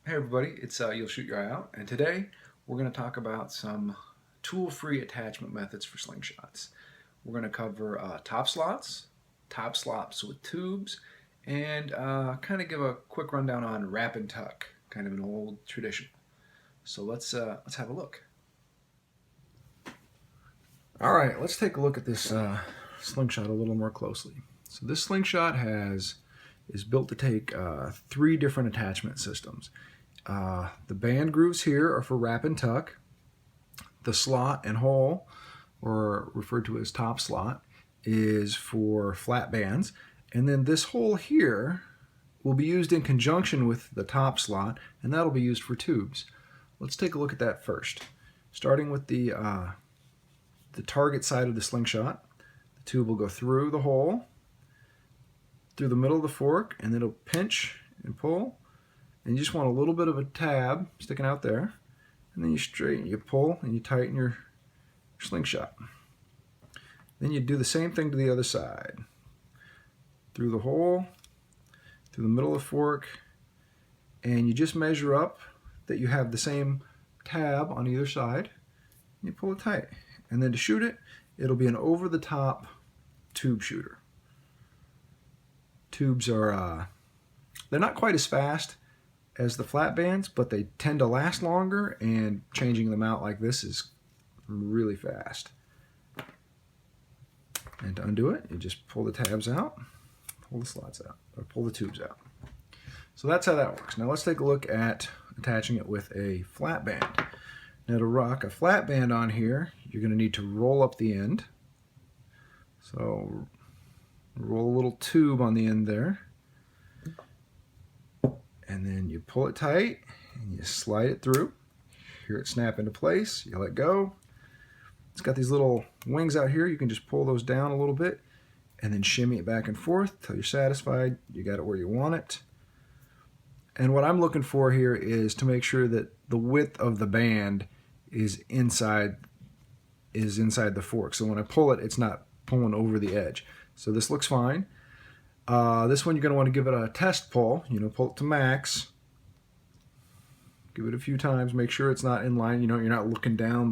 Hey everybody, it's You'll Shoot Your Eye Out, and today we're going to talk about some tool-free attachment methods for slingshots. We're going to cover top slots with tubes, and kind of give a quick rundown on wrap and tuck, kind of an old tradition. So let's have a look. All right, let's take a look at this slingshot a little more closely. So this slingshot is built to take three different attachment systems. The band grooves here are for wrap and tuck. The slot and hole, or referred to as top slot, is for flat bands. And then this hole here will be used in conjunction with the top slot, and that'll be used for tubes. Let's take a look at that first. Starting with the target side of the slingshot, the tube will go through the hole, through the middle of the fork, and it'll pinch and pull. And you just want a little bit of a tab sticking out there, and then you pull and you tighten your slingshot. Then you do the same thing to the other side. Through the hole, through the middle of the fork, and you just measure up that you have the same tab on either side, and you pull it tight. And then to shoot it, it'll be an over-the-top tube shooter. Tubes are, they're not quite as fast as the flat bands, but they tend to last longer, and changing them out like this is really fast. And to undo it, you just pull the tabs out, pull the slots out, or pull the tubes out. So that's how that works. Now let's take a look at attaching it with a flat band. Now to rock a flat band on here, you're going to need to roll up the end. So roll a little tube on the end there, and then you pull it tight and you slide it through. Hear it snap into place. You let go. It's got these little wings out here. You can just pull those down a little bit and then shimmy it back and forth till you're satisfied you got it where you want it. And what I'm looking for here is to make sure that the width of the band is inside the fork. So when I pull it, it's not pulling over the edge. So this looks fine. This one you're going to want to give it a test pull. Pull it to max. Give it a few times. Make sure it's not in line. You're not looking down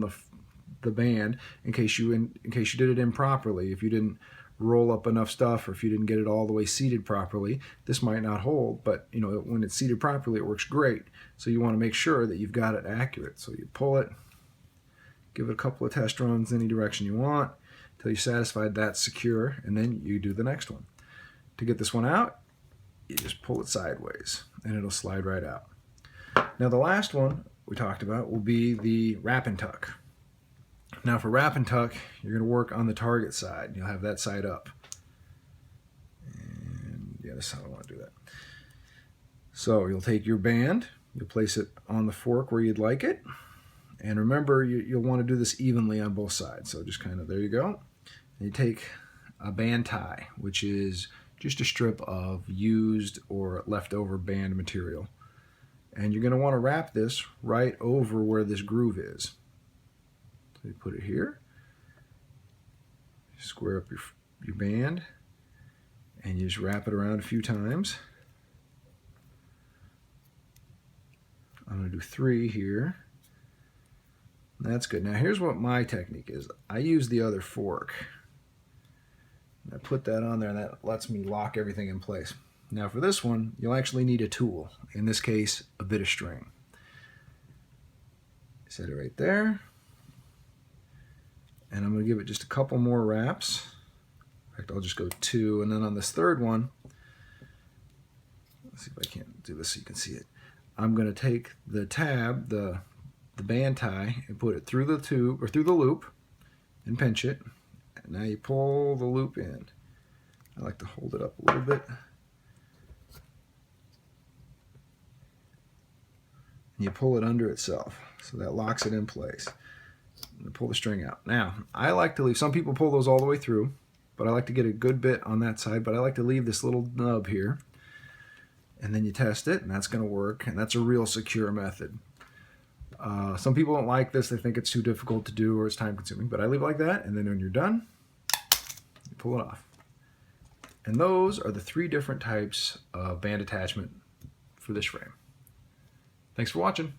the band in case you did it improperly. If you didn't roll up enough stuff, or if you didn't get it all the way seated properly, this might not hold. But when it's seated properly, it works great. So you want to make sure that you've got it accurate. So you pull it, give it a couple of test runs any direction you want until you're satisfied that's secure, and then you do the next one. To get this one out, you just pull it sideways and it'll slide right out. Now the last one we talked about will be the wrap and tuck. Now for wrap and tuck, you're going to work on the target side. You'll have that side up. And the other side, I want to do that. So you'll take your band, you'll place it on the fork where you'd like it. And remember, you'll want to do this evenly on both sides. So just kind of, there you go. And you take a band tie, which is just a strip of used or leftover band material. And you're going to want to wrap this right over where this groove is. So you put it here, square up your band, and you just wrap it around a few times. I'm going to do 3 here. That's good. Now here's what my technique is. I use the other fork. I put that on there, and that lets me lock everything in place. Now for this one, you'll actually need a tool. In this case, a bit of string. Set it right there. And I'm going to give it just a couple more wraps. In fact, I'll just go 2. And then on this third one, let's see if I can't do this so you can see it. I'm going to take the tab, the band tie, and put it through the tube, or through the loop, and pinch it. And now you pull the loop in. I like to hold it up a little bit. And you pull it under itself, so that locks it in place. And pull the string out. Now, I like to leave, some people pull those all the way through, but I like to get a good bit on that side, but I like to leave this little nub here. And then you test it, and that's going to work, and that's a real secure method. Some people don't like this. They think it's too difficult to do or it's time consuming, but I leave it like that, and then when you're done, you pull it off. And those are the 3 different types of band attachment for this frame. Thanks for watching.